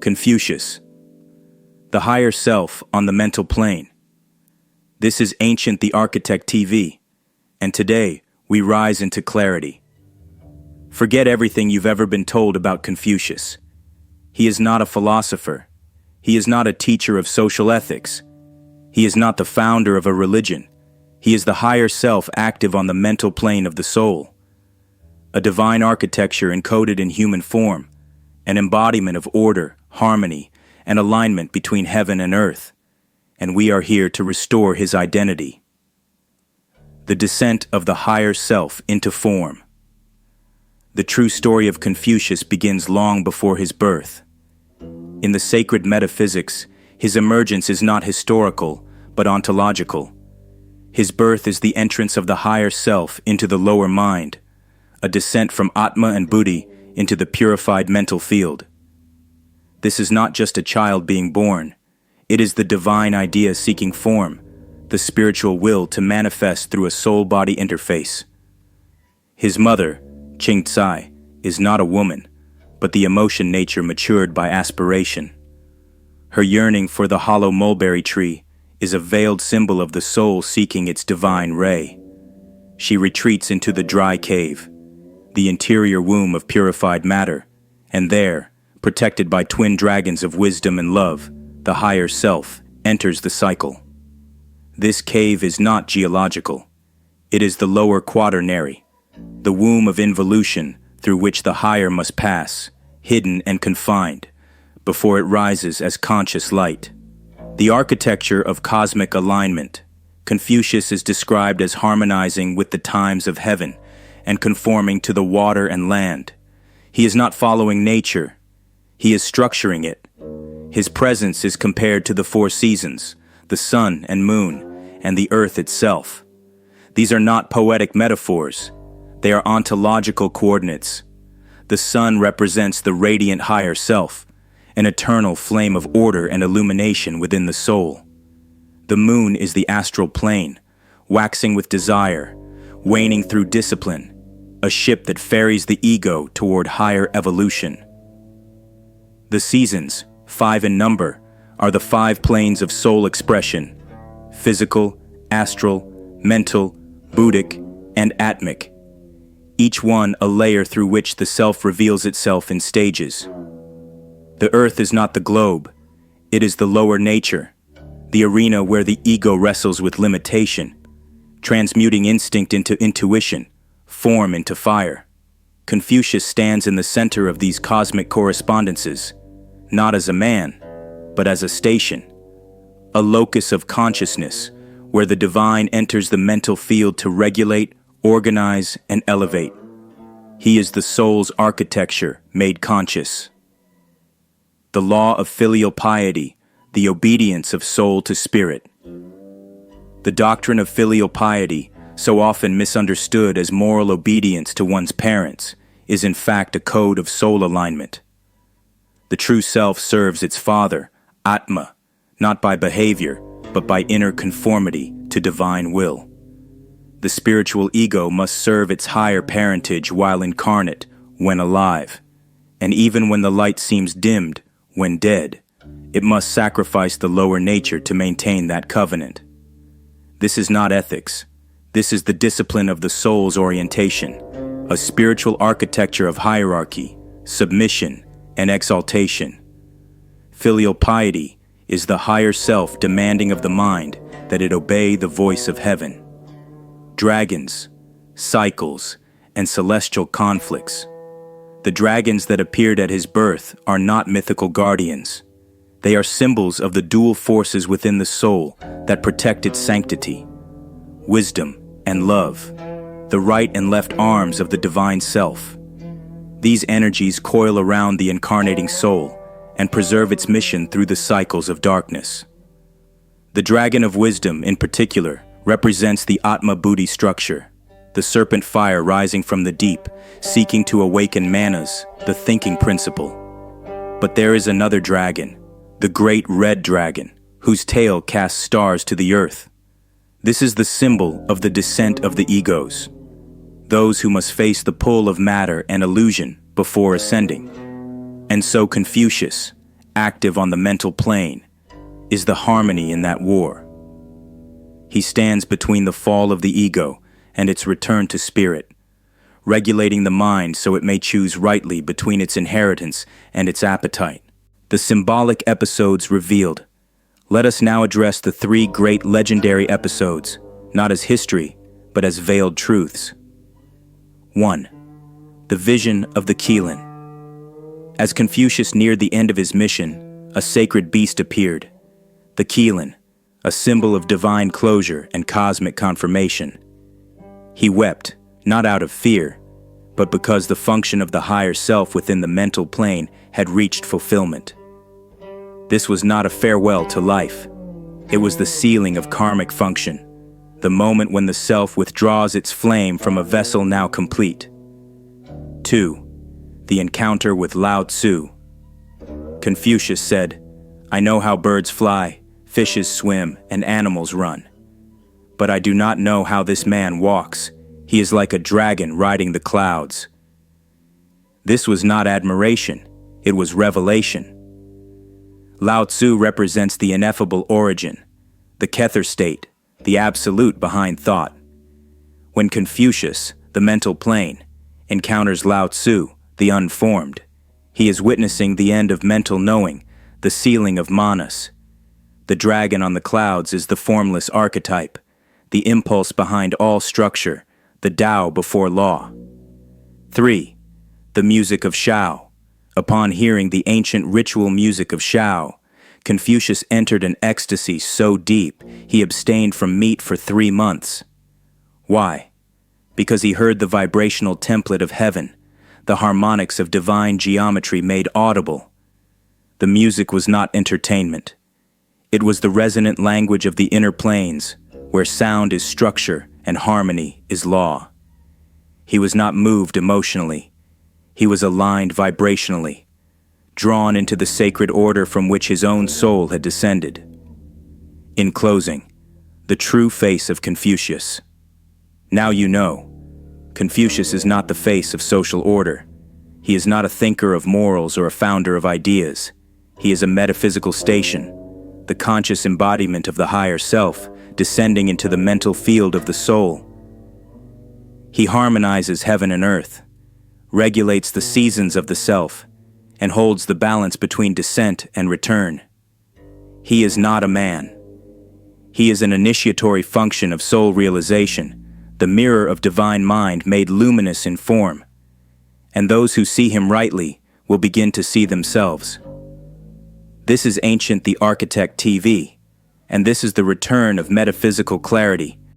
Confucius. The higher self on the mental plane. This is Ancient the Architect TV, and today we rise into clarity. Forget everything you've ever been told about Confucius. He is not a philosopher. He is not a teacher of social ethics. He is not the founder of a religion. He is the higher self active on the mental plane of the soul. A divine architecture encoded in human form, an embodiment of order, harmony, and alignment between heaven and earth, and we are here to restore his identity. The descent of the higher self into form. The true story of Confucius begins long before his birth. In the sacred metaphysics, his emergence is not historical, but ontological. His birth is the entrance of the higher self into the lower mind, a descent from Atma and Buddhi into the purified mental field. This is not just a child being born. It is the divine idea seeking form, the spiritual will to manifest through a soul-body interface. His mother, Ching Tsai, is not a woman, but the emotion nature matured by aspiration. Her yearning for the hollow mulberry tree is a veiled symbol of the soul seeking its divine ray. She retreats into the dry cave, the interior womb of purified matter, and there, protected by twin dragons of wisdom and love, the higher self enters the cycle. This cave is not geological. It is the lower quaternary, the womb of involution through which the higher must pass, hidden and confined, before it rises as conscious light. The architecture of cosmic alignment. Confucius is described as harmonizing with the times of heaven and conforming to the water and land. He is not following nature. He is structuring it. His presence is compared to the four seasons, the sun and moon, and the earth itself. These are not poetic metaphors. They are ontological coordinates. The sun represents the radiant higher self, an eternal flame of order and illumination within the soul. The moon is the astral plane, waxing with desire, waning through discipline, a ship that ferries the ego toward higher evolution. The seasons, 5 in number, are the 5 planes of soul expression: physical, astral, mental, Buddhic, and atmic. Each one a layer through which the self reveals itself in stages. The earth is not the globe. It is the lower nature, the arena where the ego wrestles with limitation, transmuting instinct into intuition, form into fire. Confucius stands in the center of these cosmic correspondences, not as a man, but as a station, a locus of consciousness where the divine enters the mental field to regulate, organize, and elevate. He is the soul's architecture made conscious. The law of filial piety, the obedience of soul to spirit. The doctrine of filial piety, so often misunderstood as moral obedience to one's parents, is in fact a code of soul alignment. The true self serves its father, Atma, not by behavior, but by inner conformity to divine will. The spiritual ego must serve its higher parentage while incarnate, when alive. And even when the light seems dimmed, when dead, it must sacrifice the lower nature to maintain that covenant. This is not ethics. This is the discipline of the soul's orientation, a spiritual architecture of hierarchy, submission, and exaltation. Filial piety is the higher self demanding of the mind that it obey the voice of heaven. Dragons, cycles, and celestial conflicts. The dragons that appeared at his birth are not mythical guardians. They are symbols of the dual forces within the soul that protect its sanctity. Wisdom and love, the right and left arms of the divine self. These energies coil around the incarnating soul and preserve its mission through the cycles of darkness. The dragon of wisdom, in particular, represents the Atma Buddhi structure, the serpent fire rising from the deep, seeking to awaken manas, the thinking principle. But there is another dragon, the great red dragon, whose tail casts stars to the earth. This is the symbol of the descent of the egos, those who must face the pull of matter and illusion before ascending. And so Confucius, active on the mental plane, is the harmony in that war. He stands between the fall of the ego and its return to spirit, regulating the mind so it may choose rightly between its inheritance and its appetite. The symbolic episodes revealed. Let us now address the three great legendary episodes, not as history, but as veiled truths. 1. The vision of the Qilin. As Confucius neared the end of his mission, a sacred beast appeared. The Qilin, a symbol of divine closure and cosmic confirmation. He wept, not out of fear, but because the function of the higher self within the mental plane had reached fulfillment. This was not a farewell to life. It was the sealing of karmic function, the moment when the self withdraws its flame from a vessel now complete. 2. The encounter with Lao Tzu. Confucius said, "I know how birds fly, fishes swim, and animals run. But I do not know how this man walks. He is like a dragon riding the clouds." This was not admiration, it was revelation. Lao Tzu represents the ineffable origin, the Kether state, the absolute behind thought. When Confucius, the mental plane, encounters Lao Tzu, the unformed, he is witnessing the end of mental knowing, the sealing of manas. The dragon on the clouds is the formless archetype, the impulse behind all structure, the Tao before law. 3. The music of Shao. Upon hearing the ancient ritual music of Shao, Confucius entered an ecstasy so deep he abstained from meat for 3 months. Why? Because he heard the vibrational template of heaven, the harmonics of divine geometry made audible. The music was not entertainment. It was the resonant language of the inner planes, where sound is structure and harmony is law. He was not moved emotionally. He was aligned vibrationally, drawn into the sacred order from which his own soul had descended. In closing, the true face of Confucius. Now you know, Confucius is not the face of social order. He is not a thinker of morals or a founder of ideas. He is a metaphysical station, the conscious embodiment of the higher self, descending into the mental field of the soul. He harmonizes heaven and earth, regulates the seasons of the self, and holds the balance between descent and return. He is not a man. He is an initiatory function of soul realization, the mirror of divine mind made luminous in form. And those who see him rightly will begin to see themselves. This is Ancient the Architect TV, and this is the return of metaphysical clarity